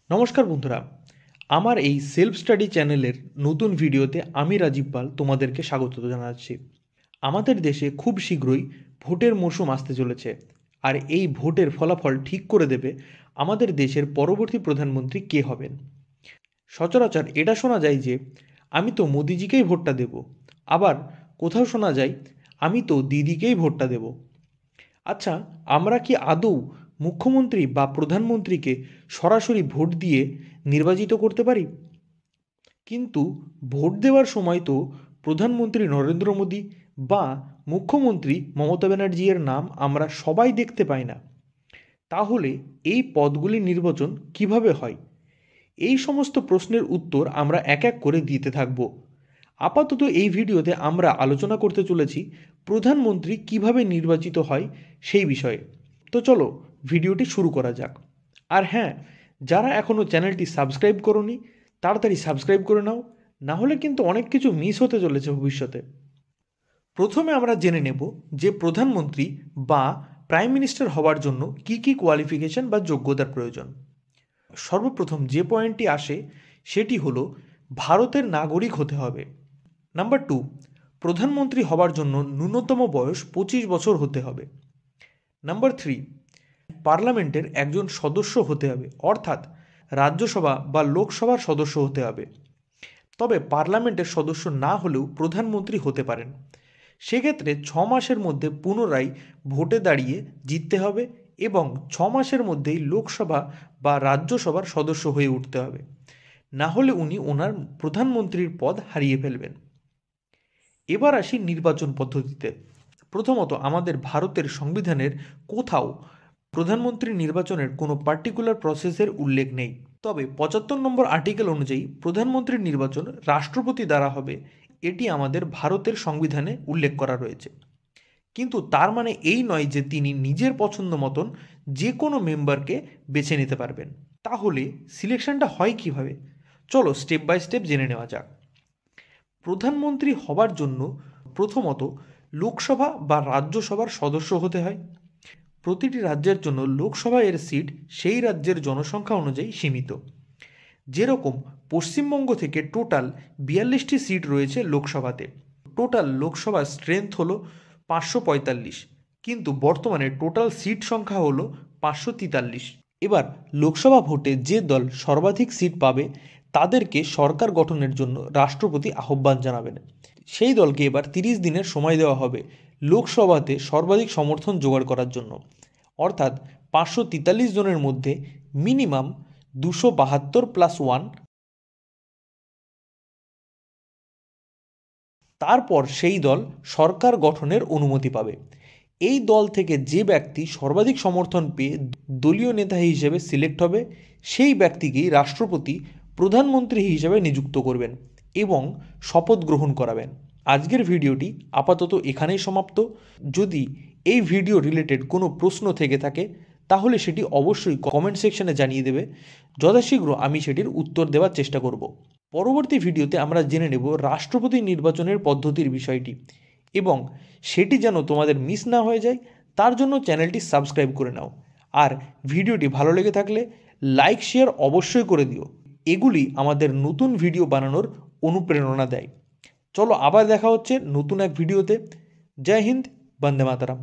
নমস্কার বন্ধুরা, আমার এই সেলফ স্টাডি চ্যানেলের নতুন ভিডিওতে আমি রাজীব পাল তোমাদেরকে স্বাগত জানাচ্ছি। আমাদের দেশে খুব শীঘ্রই ভোটের মরশুম আসতে চলেছে, আর এই ভোটের ফলাফল ঠিক করে দেবে আমাদের দেশের পরবর্তী প্রধানমন্ত্রী কে হবেন। সচরাচর এটা শোনা যায় যে আমি তো মোদিজিকেই ভোটটা দেব, আবার কোথাও শোনা যায় আমি তো দিদিকেই ভোটটা দেব। আচ্ছা, আমরা কি আদৌ মুখ্যমন্ত্রী বা প্রধানমন্ত্রীকে সরাসরি ভোট দিয়ে নির্বাচিত করতে পারি? কিন্তু ভোট দেওয়ার সময় তো প্রধানমন্ত্রী নরেন্দ্র মোদী বা মুখ্যমন্ত্রী মমতা ব্যানার্জির নাম আমরা সবাই দেখতে পাই না। তাহলে এই পদগুলির নির্বাচন কিভাবে হয়? এই সমস্ত প্রশ্নের উত্তর আমরা এক এক করে দিতে থাকব। আপাতত এই ভিডিওতে আমরা আলোচনা করতে চলেছি প্রধানমন্ত্রী কিভাবে নির্বাচিত হয় সেই বিষয়ে। তো চলো ভিডিওটি শুরু করা যাক। আর হ্যাঁ, যারা এখনও চ্যানেলটি সাবস্ক্রাইব করোনি তাড়াতাড়ি সাবস্ক্রাইব করে নাও, না হলে কিন্তু অনেক কিছু মিস হতে চলেছে ভবিষ্যতে। প্রথমে আমরা জেনে নেব যে প্রধানমন্ত্রী বা প্রাইম মিনিস্টার হওয়ার জন্য কি কি কোয়ালিফিকেশন বা যোগ্যতার প্রয়োজন। সর্বপ্রথম যে পয়েন্টটি আসে সেটি হলো ভারতের নাগরিক হতে হবে। নাম্বার 2, প্রধানমন্ত্রী হওয়ার জন্য ন্যূনতম বয়স 25 বছর হতে হবে। নাম্বার 3, পার্লামেন্টের একজন সদস্য হতে হবে, অর্থাৎ রাজ্যসভা বা লোকসভার সদস্য হতে হবে। তবে পার্লামেন্টের সদস্য না হলেও প্রধানমন্ত্রী হতে পারেন। সেক্ষেত্রে 6 মাসের মধ্যে পুনরায় ভোটে দাঁড়িয়ে জিততে হবে এবং 6 মাসের মধ্যেই লোকসভা বা রাজ্যসভার সদস্য হয়ে উঠতে হবে, না হলে উনি ওনার প্রধানমন্ত্রীর পদ হারিয়ে ফেলবেন। এবার আসি নির্বাচন পদ্ধতিতে। প্রথমত, আমাদের ভারতের সংবিধানের কোথাও প্রধানমন্ত্রী নির্বাচনের কোনো পার্টিকুলার প্রসেসের উল্লেখ নেই। তবে 75 নম্বর আর্টিকেল অনুযায়ী প্রধানমন্ত্রীর নির্বাচন রাষ্ট্রপতি দ্বারা হবে, এটি আমাদের ভারতের সংবিধানে উল্লেখ করা রয়েছে। কিন্তু তার মানে এই নয় যে তিনি নিজের পছন্দ মতন যে কোনো মেম্বারকে বেছে নিতে পারবেন। তাহলে সিলেকশনটা হয় কিভাবে? চলো স্টেপ বাই স্টেপ জেনে নেওয়া যাক। প্রধানমন্ত্রী হবার জন্য প্রথমত লোকসভা বা রাজ্যসভার সদস্য হতে হয়। প্রতিটি রাজ্যের জন্য লোকসভা এর সিট সেই রাজ্যের জনসংখ্যা অনুযায়ী সীমিত। যেরকম পশ্চিমবঙ্গ থেকে টোটাল 42টি সিট রয়েছে লোকসভাতে। টোটাল লোকসভার স্ট্রেংথ হলো 545, কিন্তু বর্তমানে টোটাল সিট সংখ্যা হলো 543। এবার লোকসভা ভোটে যে দল সর্বাধিক সিট পাবে তাদেরকে সরকার গঠনের জন্য রাষ্ট্রপতি আহ্বান জানাবেন। সেই দলকে এবার 30 দিনের সময় দেওয়া হবে লোকসভাতে সর্বাধিক সমর্থন জোগাড় করার জন্য, অর্থাৎ 543 জনের মধ্যে মিনিমাম 272+1। তারপর সেই দল সরকার গঠনের অনুমতি পাবে। এই দল থেকে যে ব্যক্তি সর্বাধিক সমর্থন পেয়ে দলীয় নেতা হিসেবে সিলেক্ট হবে সেই ব্যক্তিকেই রাষ্ট্রপতি প্রধানমন্ত্রী হিসেবে নিযুক্ত করবেন এবং শপথ গ্রহণ করাবেন। আজকের ভিডিওটি আপাতত এখানেই সমাপ্ত। যদি এই ভিডিও রিলেটেড কোনো প্রশ্ন থেকে থাকে তাহলে সেটি অবশ্যই কমেন্ট সেকশনে জানিয়ে দেবে। যথাশীঘ্র আমি সেটির উত্তর দেওয়ার চেষ্টা করব। পরবর্তী ভিডিওতে আমরা জেনে নেব রাষ্ট্রপতি নির্বাচনের পদ্ধতির বিষয়টি, এবং সেটি যেন তোমাদের মিস না হয়ে যায় তার জন্য চ্যানেলটি সাবস্ক্রাইব করে নাও। আর ভিডিওটি ভালো লেগে থাকলে লাইক শেয়ার অবশ্যই করে দিও। এগুলি আমাদের নতুন ভিডিও বানানোর অনুপ্রেরণা দেয়। চলো আবার দেখা হচ্ছে নতুন এক ভিডিওতে। জয় হিন্দ, বন্দে মাতরম।